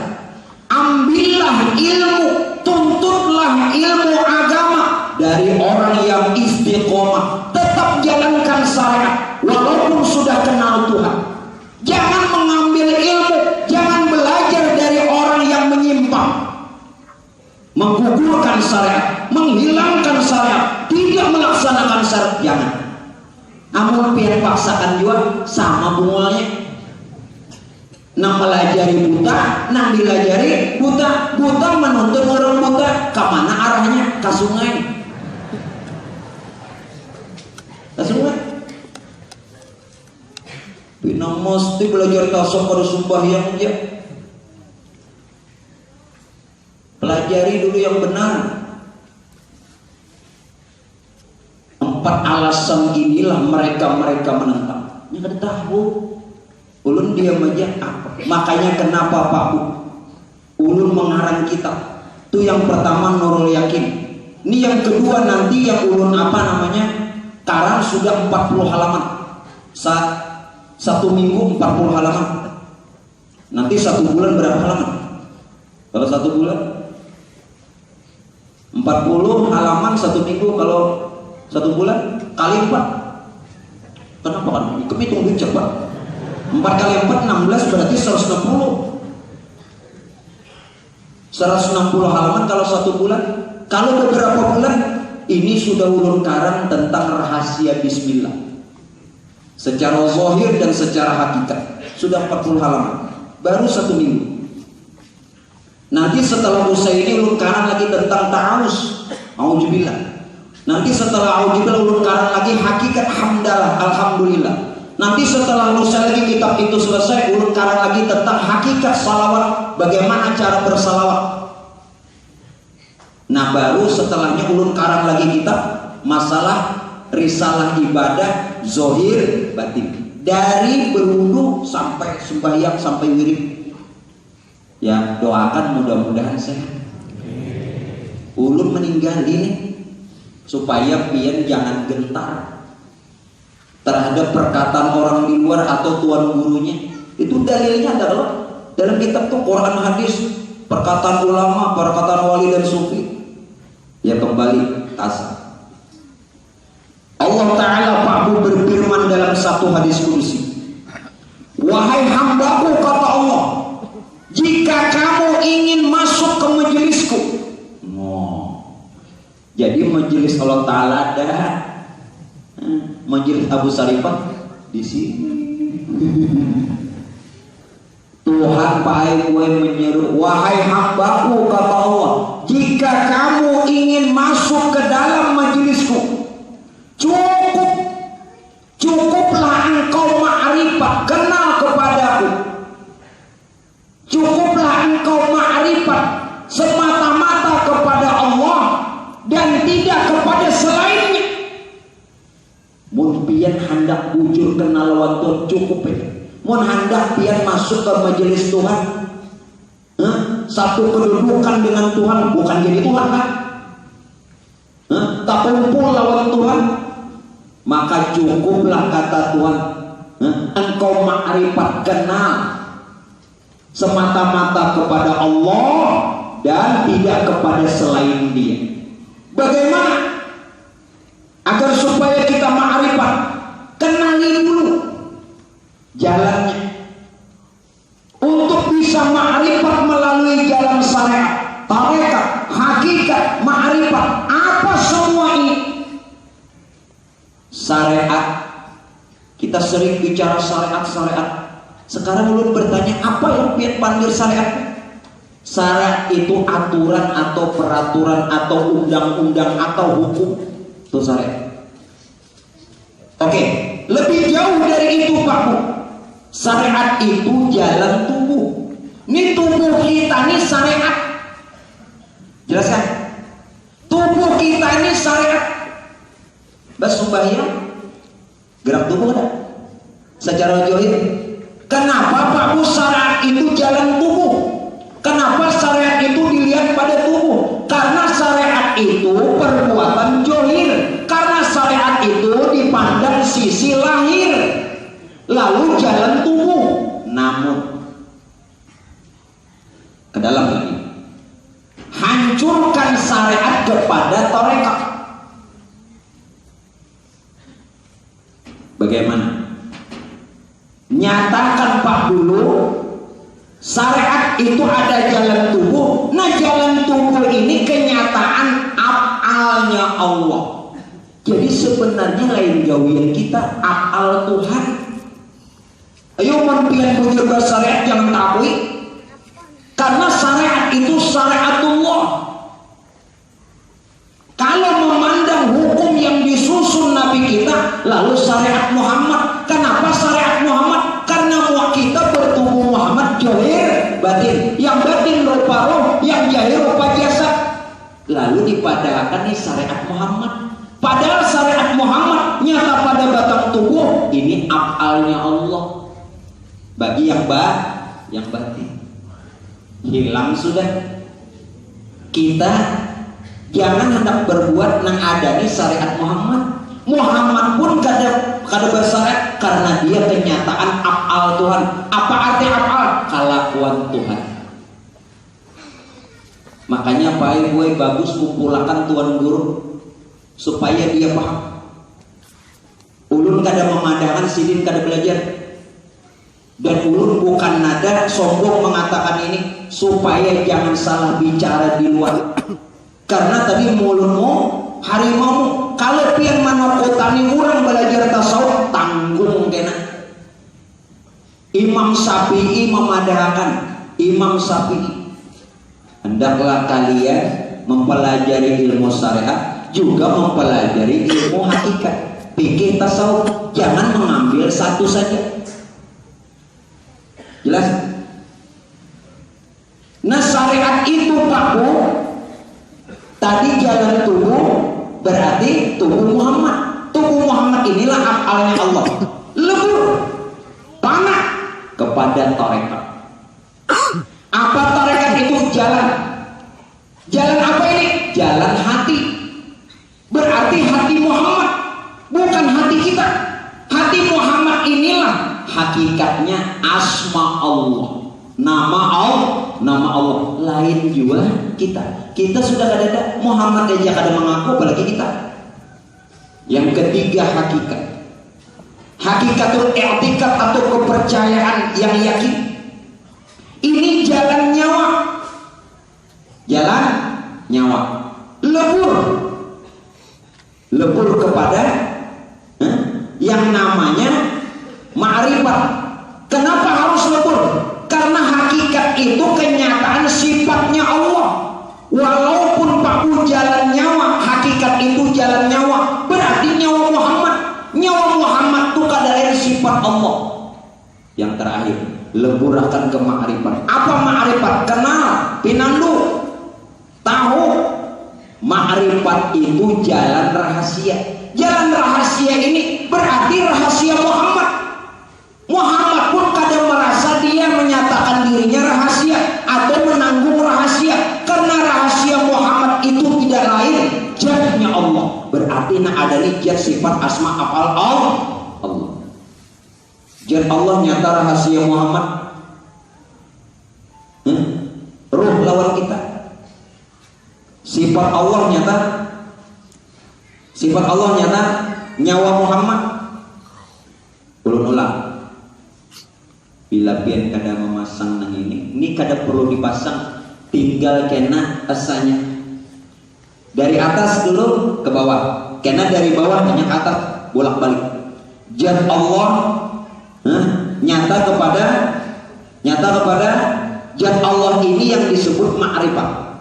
ambillah ilmu, tuntutlah ilmu agama dari orang yang istiqomah, tetap jalankan syariat walaupun sudah kenal Tuhan. Jangan mengambil ilmu, jangan belajar dari orang yang menyimpang, menggugurkan syariat, menghilangkan syariat, tidak melaksanakan syariat. Jangan. Amun pian paksakan juga sama bunganya. Nang melajari buta, nang dilajari buta, buta menuntun orang buta. Kemana arahnya? Ke sungai. Ke sungai. Bina mesti belajar tasawuf pada sembahyang aja. Pelajari dulu yang benar. 4 alasan inilah mereka menentang. Ini kada tahu. Ulun diam aja apa? Makanya kenapa Pak Bu? Ulun mengarang kitab. Itu yang pertama Nurul Yakin. Ini yang kedua nanti yang ulun karang sudah 40 halaman. Satu minggu 40 halaman. Nanti 1 bulan berapa halaman? Kalau 1 bulan 40 halaman 1 minggu, kalau 1 bulan kali 4. Kenapa kan? Hitung duit cepat. 4 kali 4 16 berarti 160. 160 halaman kalau 1 bulan. Kalau beberapa bulan, ini sudah ulun karang tentang rahasia bismillah secara zahir dan secara hakikat. Sudah 40 halaman. Baru 1 minggu. Nanti setelah usai ini ulun karang lagi tentang ta'awuz. Auzubillah. Nanti setelah auzubillah ulun karang lagi hakikat hamdalah, alhamdulillah. Nanti setelah selesai lagi kitab itu selesai, ulun karang lagi tentang hakikat salawat, bagaimana cara bersalawat. Nah, baru setelahnya ulun karang lagi kitab masalah risalah ibadah zahir batin. dari berwudu sampai sembahyang sampai wirid. Ya, doakan mudah-mudahan sehat. Ulun meninggal ini supaya pian jangan gentar terhadap perkataan orang di luar atau tuan gurunya. Itu dalilnya adalah dalam kitab tuh Quran hadis, perkataan ulama, perkataan wali dan sufi. Ya kembali tasawuf. Allah Ta'ala Pak berfirman dalam satu hadis kudusi, wahai hambaku, kata Allah, jika kamu ingin masuk ke majelisku. Jadi majelis Allah Ta'ala ada, majelis Abu Sarifah di sini. Tuhan Pak menyeru, wahai hambaku, kata Allah, jika kamu ingin masuk ke dalam majelisku, cukuplah engkau ma'rifat, kenal kepadaku. Cukuplah engkau ma'rifat semata-mata kepada Allah dan tidak kepada selainnya. Mun pian hendak bujur kenal wonten cukup ya. Mun hendak pian masuk ke majelis Tuhan, satu kedudukan dengan Tuhan, bukan jadi Tuhan kan? Tak kumpul lawan Tuhan, maka cukuplah kata Tuhan, engkau ma'rifat, kenal semata-mata kepada Allah dan tidak kepada selain Dia. Bagaimana agar supaya kita ma'rifat? Kenali dulu jalannya. Untuk bisa ma'rifat melalui jalan syariat, tarekat, hakikat, ma'rifat, apa semua ini? Syariat. Kita sering bicara syariat. Sekarang ulun bertanya, apa yang pian panggil syariat? Syariat itu aturan atau peraturan atau undang-undang atau hukum. Itu syariat. Oke, lebih jauh dari itu Pak Bu. Syariat itu jalan tubuh. Ini tubuh kita ini syariat. Jelas kan? Tubuh kita ini syariat. Sembahyang gerak tubuh ada secara zahir. Kenapa Pak Bu syariat itu jalan tubuh? Kenapa syariat itu dilihat pada tubuh? Karena syariat itu perbuatan zahir. Karena syariat itu dipandang sisi lahir, lalu jalan tubuh. Namun ke dalam lagi, hancurkan syariat kepada tarekat. Bagaimana? Nyatakan Pak dulu, syariat itu ada jalan tubuh. Nah jalan tubuh ini kenyataan af'alnya Allah. Jadi sebenarnya lain gawian kita, af'al Tuhan. Ayo mempian bujur syariat jangan takui. Karena syariat itu syariatullah. Kalau memandang hukum yang disusun Nabi kita, lalu syariat Muhammad. Kenapa syariat Muhammad? Karena kita bertubuh Muhammad zahir batin. Yang batin rupa roh, yang zahir rupa jasad. Lalu dipadahkan nih syariat Muhammad. Padahal syariat Muhammad nyata pada batang tubuh. Ini af'alnya Allah. Bagi yang batin, hilang sudah. Kita jangan hendak berbuat nang ada nih syariat Muhammad. Muhammad pun kada bersyariat karena dia kenyataan af'al Tuhan. Apa arti af'al? Kelakuan Tuhan. Makanya Pak Ibu bagus kumpulakan tuan guru supaya dia paham. Ulun kada memandangkan sidin kada belajar. Dan ulun bukan nada sombong mengatakan ini supaya jangan salah bicara di luar. Karena tadi mulutmu harimau, kalau pian manokotani orang belajar tasawuf tanggung kena. Imam Syafi'i memadahkan, Imam Syafi'i, hendaklah kalian mempelajari ilmu syariat juga mempelajari ilmu hakikat, fikih tasawuf, jangan mengambil satu saja. Jelas? Nah syariat itu Pak Bu, tadi jalan tubuh berarti tubuh Muhammad. Tubuh Muhammad inilah af'alnya Allah. Lebur kepada tarekat. Apa tarekat itu? Jalan. Jalan apa ini? Jalan hati. Berarti hati Muhammad, bukan hati kita. Hati Muhammad inilah hakikatnya asma Allah, nama Allah. Lain juga kita. Kita sudah ada Muhammad aja kada mengaku, apalagi kita. Yang ketiga hakikat. Hakikatul i'tikad atau kepercayaan yang yakin. Ini jalan nyawa. Jalan nyawa. Lebur kepada yang namanya ma'rifat. Kenapa harus lebur? Karena hakikat itu kenyataan sifatnya Allah. Walaupun paku jalan nyawa, hakikat itu jalan nyawa, berarti nyawa Muhammad. Nyawa Muhammad itu kadang sifat Allah. Yang terakhir, lebur akan ke ma'rifat. Apa ma'rifat? Kenal, pinandu, tahu. Ma'rifat itu jalan rahasia. Jalan rahasia ini berarti rahasia Muhammad. Muhammad pun kadang merasa dia menyatakan dirinya rahasia atau menanggung rahasia, karena rahasia Muhammad itu tidak lain jatnya Allah. Berarti ada jat sifat asma afal Allah. Jat Allah nyata rahasia Muhammad. Ruh lawan kita. Sifat Allah nyata. Sifat Allah nyata nyawa Muhammad. Ulun ulang. Bila pian kada memasang nang ini kada perlu dipasang, tinggal kena asanya. Dari atas dulu ke bawah, kena dari bawah hanya ke atas, bolak-balik. Zat Allah nyata kepada zat Allah ini yang disebut ma'rifat.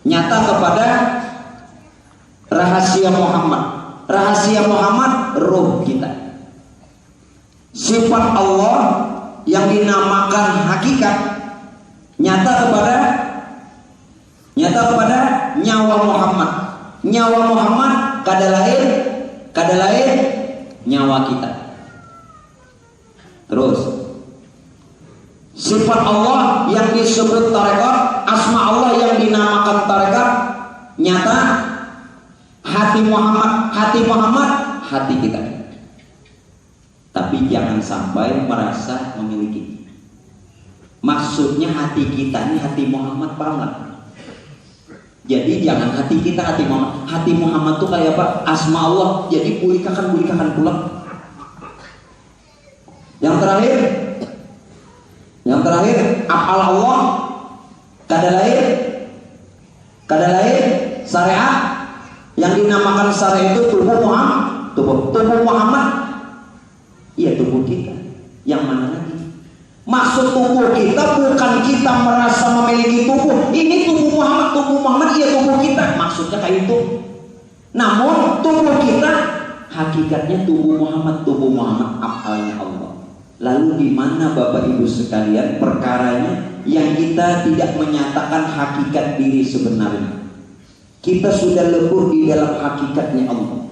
Nyata kepada rahasia Muhammad. Rahasia Muhammad ruh kita. Sifat Allah yang dinamakan hakikat nyata kepada nyawa Muhammad. Nyawa Muhammad kada lain nyawa kita. Terus sifat Allah yang disebut tarekat, asma Allah yang dinamakan tarekat, nyata hati Muhammad, hati kita. Tapi jangan sampai merasa memiliki. Maksudnya hati kita ini hati Muhammad, paham nggak? Jadi jangan hati kita hati Muhammad. Hati Muhammad tuh kayak apa? Asma Allah. Jadi bulikakan pulang. Yang terakhir afal Allah kada lain syariat. Yang dinamakan syariat itu tubuh Muhammad. Iya, tubuh kita. Yang mana lagi? Maksud tubuh kita bukan kita merasa memiliki tubuh. Ini tubuh Muhammad, iya tubuh kita. Maksudnya kayak itu. Namun tubuh kita hakikatnya tubuh Muhammad afalnya Allah. Lalu di mana Bapak Ibu sekalian perkaranya yang kita tidak menyatakan hakikat diri sebenarnya? Kita sudah lebur di dalam hakikatnya Allah.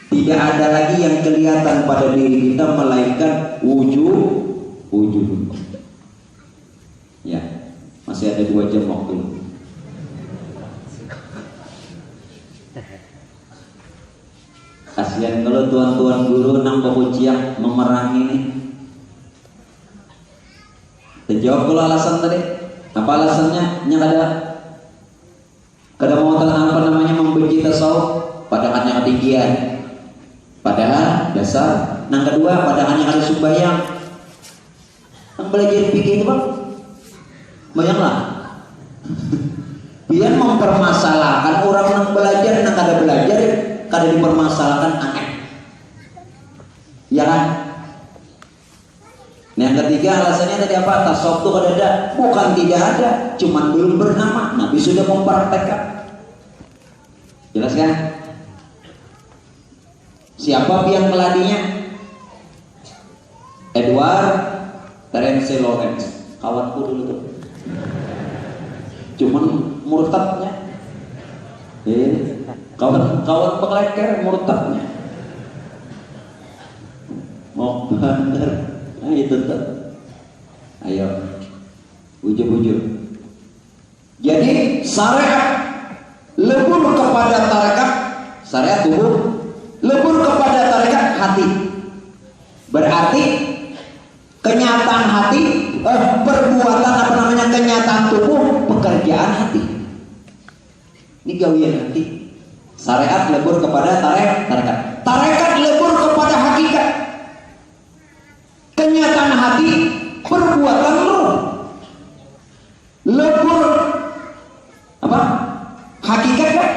Tidak ada lagi yang kelihatan pada diri kita melainkan wujud. Ya, masih ada 2 jam waktu. Kasihan kalau tuan-tuan guru nambah ujian memerangi nih. Terjawab kalau alasan tadi. Apa alasannya? Kada mau membenci tasawuf, padahal yang ketinggian. Padahal dasar. Yang kedua, padahal yang ada sumbayang. Yang belajar fikih itu bang, bayanglah. Biar mempermasalahkan orang yang belajar, yang kada belajar, kada dipermasalahkan aneh. Ya kan? Yang ketiga alasannya tadi apa? Tasawuf itu kada ada, bukan tidak ada, cuman belum bernama. Nabi sudah mempraktekkan. Jelas kan? Siapa yang meladinya? Edward Terence Lawrence, kawanku dulu tuh. Cuman murtadnya, kawan pengleker murtadnya. Mau bandar, nah itu tuh. Ayo, bujur-bujur. Jadi syariat lebur kepada tarekat, syariat tubuh lebur kepada tarekat hati. Berarti kenyataan hati, perbuatan kenyataan tubuh, pekerjaan hati. Ini gawian hati. Syariat lebur kepada tarekat. Tarekat lebur kepada hakikat. Kenyataan hati, perbuatan roh. Lebur apa? Hakikat kan?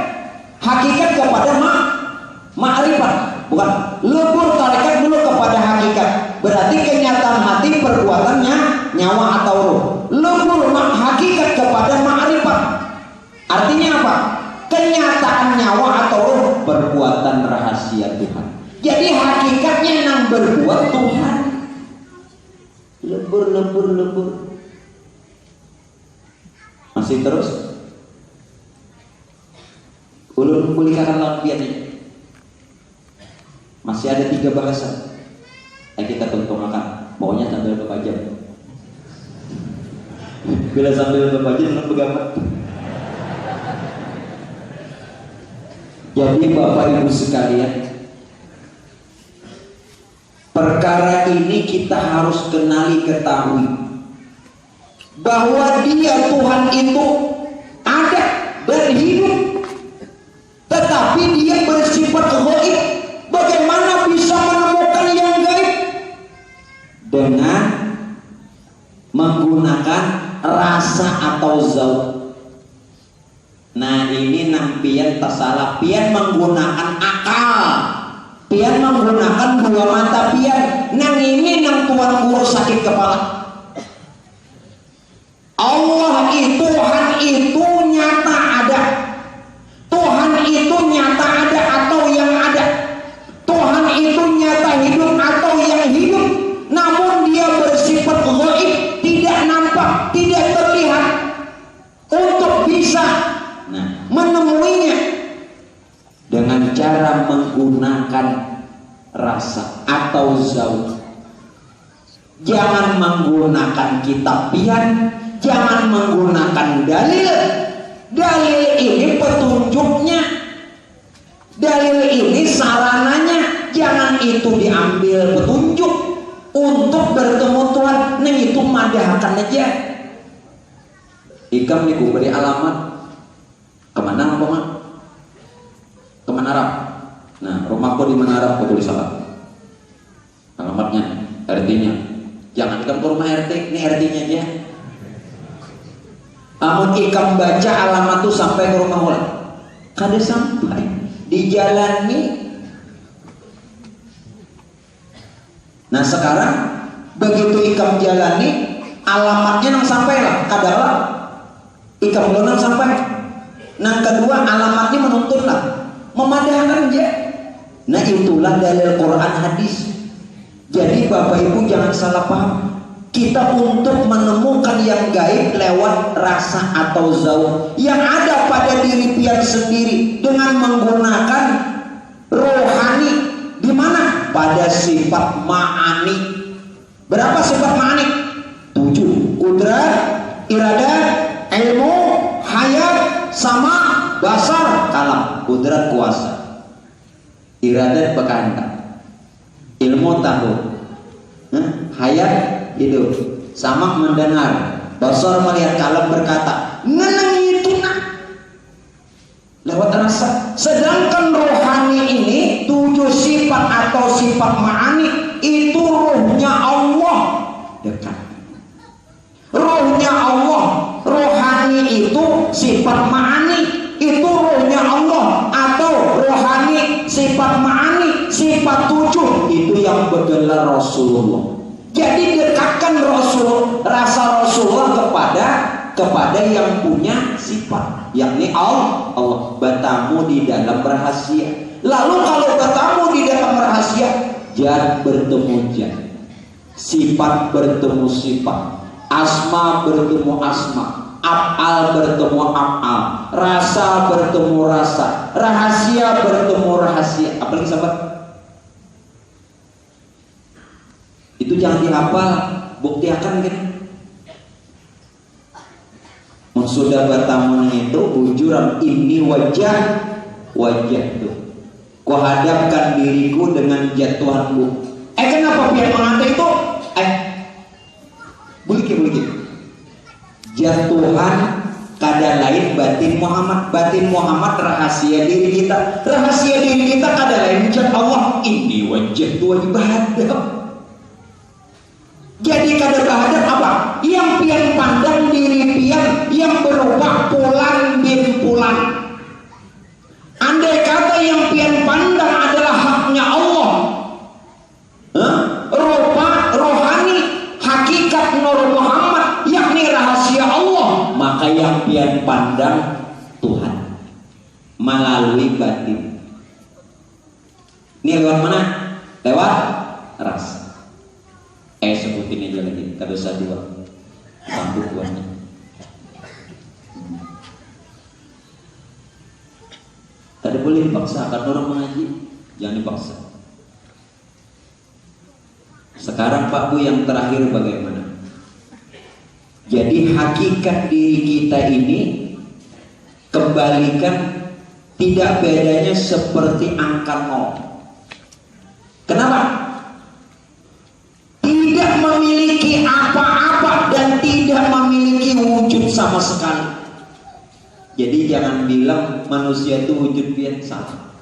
Hakikat kepada ma'rifat, bukan lebur tarekat dulu kepada hakikat. Berarti kenyataan hati, perbuatannya nyawa atau roh. Lebur hakikat kepada ma'rifat. Artinya apa? Kenyataan nyawa atau roh, perbuatan rahasia Tuhan. Jadi hakikatnya yang berbuat Tuhan. Lebur. Masih terus? Ulun pulihkan lampiannya. Masih ada 3 bahasa. Kita tentongkan. Pokoknya sambil beberapa jam. Bila sambil beberapa jam belum begamat. Jadi Bapak Ibu sekalian, perkara ini kita harus ketahui bahwa Dia Tuhan itu ada dan hidup, tetapi Dia bersifat gaib. Bagaimana bisa menemukan yang gaib? Dengan menggunakan rasa atau zauq. Nah ini nampian tersalah, pian menggunakan akal, pian menggunakan 2 mata pian. Nang ini nang tuan guru sakit kepala. Allah itu, Tuhan itu nyata ada. Tuhan itu nyata ada atau yang ada. Tuhan itu nyata hidup atau yang hidup. Namun Dia bersifat gaib, tidak nampak, tidak terlihat. Untuk bisa menemuinya dengan cara menggunakan rasa atau zauq. Jangan menggunakan kitab pian, jangan menggunakan dalil. Dalil ini petunjuknya, dalil ini sarananya. Jangan itu diambil petunjuk untuk bertemu Tuhan. Neng itu madahkan aja. Ikam nih beri alamat. Kemana apa mak? Kemana Arab? Nah rumahku di mana Arab? Kau tulis apa? Alamatnya, RT-nya. Jangan ikam ke rumah RT, ini RT-nya aja. Amun ikam baca alamat tuh sampai ke rumah orang. Kada sampai di jalan nih. Nah sekarang begitu ikam jalani, alamatnya nang sampai lah, kadalah ikam belum nang sampai. Nang kedua alamatnya menuntun lah, memadahkan aja. Nah itulah dalil Quran hadis. Jadi Bapak Ibu jangan salah paham. Kita untuk menemukan yang gaib lewat rasa atau zauq yang ada pada diri pian sendiri dengan menggunakan rohani. Di mana? Pada sifat ma'ani. Berapa sifat ma'ani? 7. Qudrat, iradat, ilmu, hayat, sama basar, kalam. Qudrat kuasa, iradat bekehendak, ilmu tahu, hayat hidup, sama mendengar, basar melihat, kalam berkata. Neneng itu lewat rasa. Sedangkan rohani ini 7 sifat atau sifat ma'ani, itu rohnya Allah dekat. Rohnya Allah, rohani itu sifat ma'ani, itu rohnya Allah. Atau rohani sifat ma'ani, sifat 7, itu yang bergelar Rasulullah. Jadi dekatkan Rasul, rasa Rasulullah kepada yang punya sifat, yakni Allah. Bertamu di dalam rahasia. Lalu kalau bertamu di dalam rahasia, jad bertemu jad, sifat bertemu sifat, asma bertemu asma, af'al bertemu af'al, rasa bertemu rasa, rahasia bertemu rahasia. Apalagi sahabat? Itu jangan dihafal, buktikan kan. sudah bertamu itu bujuran ini wajah tuh. Ku hadapkan diriku dengan jatuhanku. Kenapa pian mengata itu? Buliki. Jatuhan kada lain batin Muhammad. Batin Muhammad rahasia diri kita. Rahasia diri kita kada lain ujar Allah. Ini wajah tuh wajib hadap. Jadi kada bahadap apa? Yang pian pandang diri pian yang berupa pulang bin pulang. Andai kata yang pian pandang adalah haknya Allah, rupa rohani, hakikat Nur Muhammad, yakni rahasia Allah, maka yang pian pandang Tuhan melalui batin. Ini lewat mana? Lewat ras. Sebutin aja lagi, kada usah dua sambut buahnya. Tidak boleh dipaksa, kan orang mengaji jangan dipaksa. Sekarang Pak Bu yang terakhir bagaimana? Jadi hakikat diri kita ini kembalikan tidak bedanya seperti angka 0. Kenapa? Tidak memiliki apa-apa dan tidak memiliki wujud sama sekali. Jadi jangan bilang manusia itu wujud pian salah.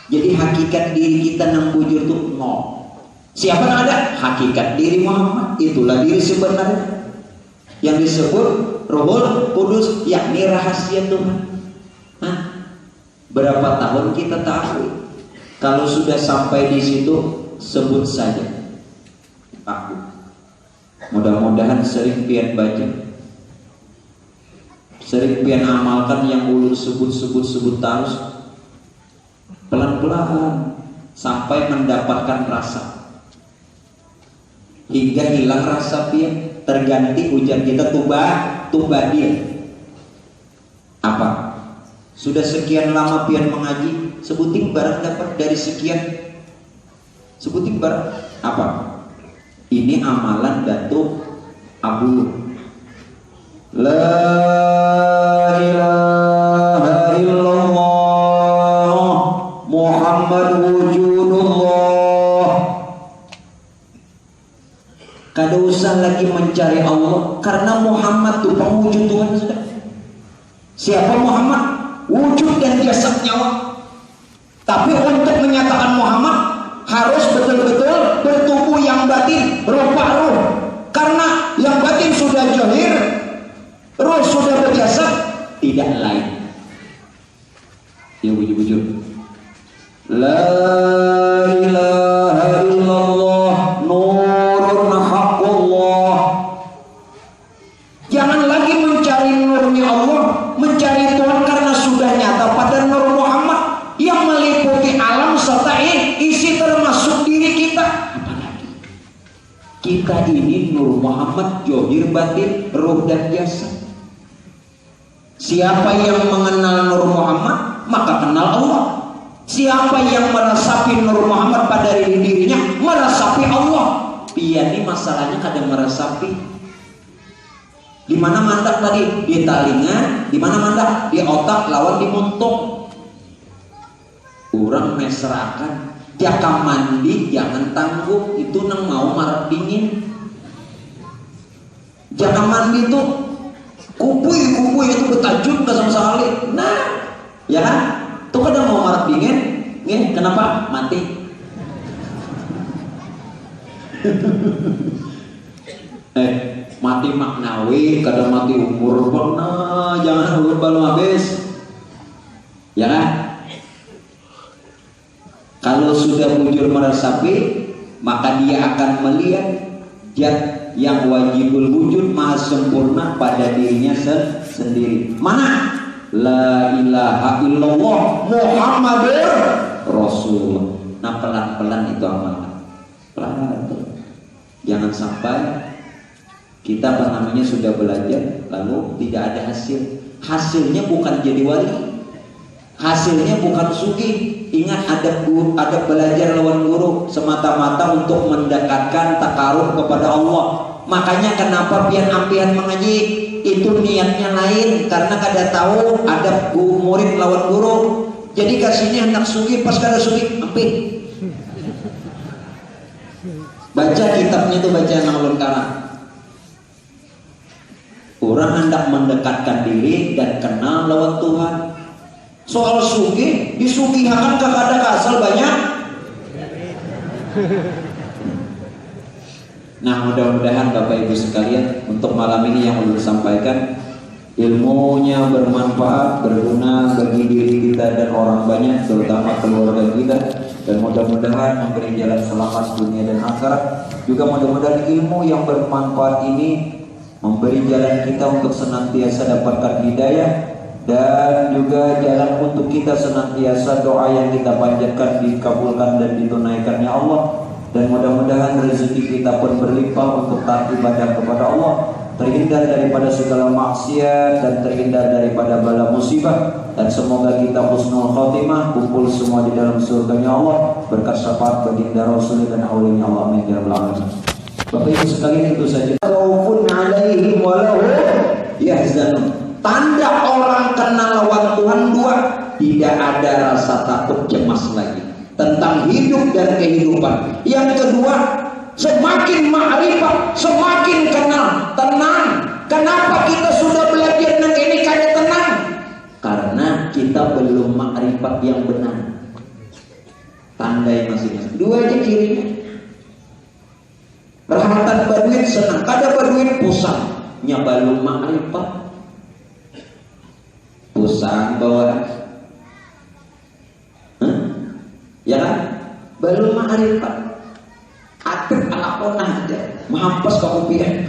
Jadi hakikat diri kita nang bujur itu 0. Siapa yang ada? Hakikat diri Muhammad. Itulah diri sebenarnya. Yang disebut Rohul Kudus, yakni rahasia Tuhan. Berapa tahun kita tahu? Kalau sudah sampai di situ sebut saja aku. Mudah-mudahan sering pian baca. Sering pian amalkan yang ulun sebut terus pelan-pelan sampai mendapatkan rasa hingga hilang rasa pian, terganti ujar kita tuba dia. Apa? Sudah sekian lama pian mengaji, sebutin barang dapat dari sekian. Sebutin barang apa? Ini amalan Datuk Abu. La ilaha illallah Muhammad wujudullah. Kada usah lagi mencari Allah, karena Muhammad itu pengwujud Tuhan sudah. Siapa Muhammad? Wujud dan jasad nyawa. Tapi untuk menyatakan Muhammad harus betul-betul bertubuh yang batin, rupa ruh. Karena yang batin sudah jahir, roh sudah berjasad, tidak lain. Ya bujur-bujur. La ilaha illallah nurun haqqullah. Jangan lagi mencari nurnya Allah, mencari Tuhan karena sudah nyata pada Nur Muhammad yang meliputi alam serta isi termasuk diri kita. Apalagi kita ini Nur Muhammad, johir batin, roh dan jasad. Siapa yang mengenal Nur Muhammad, maka kenal Allah. Siapa yang meresapi Nur Muhammad pada dirinya, meresapi Allah. Ini masalahnya kadang meresapi. Di mana mandak tadi? Di talinga. Di mana mandak? Di otak lawan di muntung. Orang mesrakan, jaka mandi jangan tangguh, itu nang mau marah dingin. Jaka mandi tuh kupuy itu betajud gak sama sekali. Nah, ya kan? Tuh kadang mau marah dingin, kenapa? Mati. Mati maknawi, kadang mati umur pernah, jangan umur baru habis. Ya kan? Kalau sudah bujur meresapi, maka dia akan melihat zat yang wajibul wujud maha sempurna pada dirinya sendiri. Mana? La ilaha illallah Muhammadur Rasulullah. Nah pelan-pelan itu amalan. Pelan. Jangan sampai kita sudah belajar lalu tidak ada hasil. Hasilnya bukan jadi wali. Hasilnya bukan sugih. Ingat ada belajar lawan guru semata-mata untuk mendekatkan takarub kepada Allah. Makanya kenapa pian ampian mengaji itu niatnya lain, karena kada tahu ada murid lawan guru. Jadi kasihnya anak sugih pas kada sugih ampi. Baca kitabnya itu, baca Naulun Kalam. Orang hendak mendekatkan diri dan kenal lawan Tuhan. Soal sugih, disugihakan kakada kasal banyak. Nah, mudah-mudahan Bapak Ibu sekalian, untuk malam ini yang ulun sampaikan ilmunya bermanfaat, berguna bagi diri kita dan orang banyak, terutama keluarga kita, dan mudah-mudahan memberi jalan selamat dunia dan akhirat. Juga mudah-mudahan ilmu yang bermanfaat ini memberi jalan kita untuk senantiasa dapatkan hidayah, dan juga jalan untuk kita senantiasa doa yang kita panjatkan dikabulkan dan ditunaikannya Allah. Dan mudah-mudahan rezeki kita pun berlimpah untuk taat ibadah kepada Allah, terhindar daripada segala maksiat dan terhindar daripada bala musibah. Dan semoga kita husnul khotimah, kumpul semua di dalam surganya Allah berkat syafaat baginda Rasul dan aulinya Allah. Amin ya rabbal alamin. Bapak Ibu sekalian, itu saja. Khaufun 'alaihim wa lahum yahzanun. Tanda orang kenal lawan Tuhan dua, tidak ada rasa takut cemas lagi tentang hidup dan kehidupan. Yang kedua, semakin ma'rifat, semakin kenal, tenang. Kenapa kita sudah belajar dengan ini kada tenang? Karena kita belum ma'rifat yang benar. Tandai masing-masing. Dua aja kirinya. Rahatan baduit senang, kada baduit pusang. Nya belum ma'rifat. Pusang bawaan. Ya kan? Belum ma'rifat. Aktif ala konah aja, mahampas kau pian.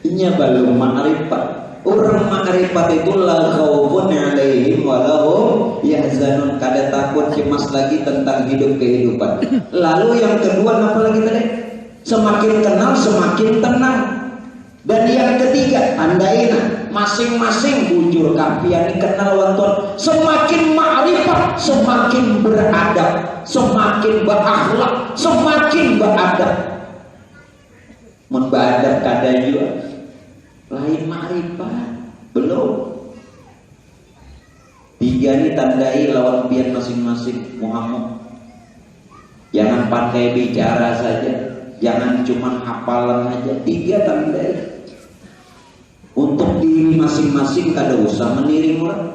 Inya belum ma'rifat. Orang ma'rifat itu la khaufun 'alaihim wa lahum yahzanun, kada takut cemas lagi tentang hidup kehidupan. Lalu yang kedua apa lagi tadi? Semakin kenal semakin tenang. Dan yang ketiga, andaina masing-masing bujur kampian kenal lawan Tuhan. Semakin ma'rifat semakin beradab, semakin berakhlak, semakin beradab. Mun beradab kada juga lain ma'rifat belum. Tiga ini tandai lawan pian masing-masing Muhammad. Jangan pakai bicara saja, jangan cuma hafalan aja. Tiga tandai. Untuk diri masing-masing kada usah meniring orang.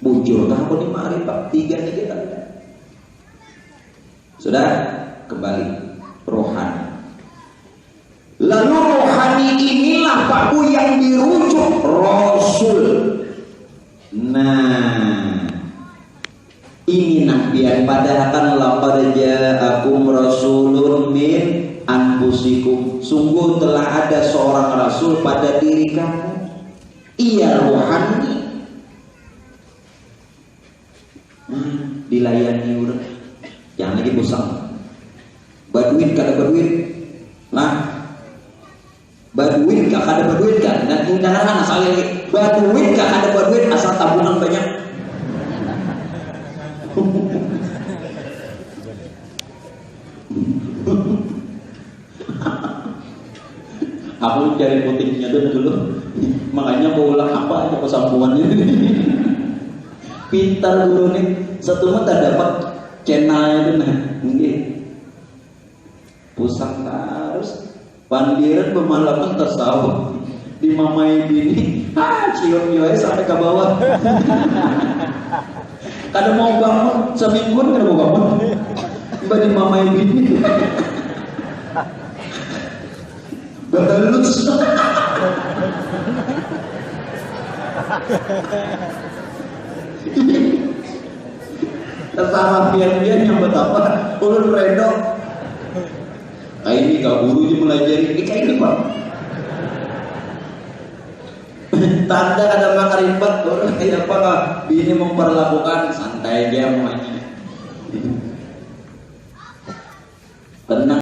Bujur tahun ini ma'rifat. Tiga kita. Sudah kembali rohani. Lalu rohani inilah Pak Bu yang dirujuk Rasul. Nah, ini nabian padahal kan laqad ja'akum rasulun min anfusikum. Sungguh telah ada seorang rasul pada diri kamu. Ia rohani. Dilayani udah. Jangan lagi bosan. Baduin kada baduin. Nah, baduin kah kada baduin kan? Dan jangan asal lagi. Baduin kah kada baduin asal tabungan banyak. Aku cari putihnya dulu. Makanya mau ulang apa aja kesampuan ini. Pintar dulu nih. Satu mata dapat channelnya itu nah. Nggih. Pusang terus. Pandiran pemalaman tersawah. Dimamai bini. Cium yoe sampai ke bawah. Kada mau bangun seminggu kada mau bangun. Mbak dimamai bini. Betelus. Sama pian-pian yang betapa ulun redo. Ini kau guru yang melajari ini kayak ini Pak. Tanda ada makrifat orang kayak apa kah? Bini memperlakukan santai aja semuanya. Tenang.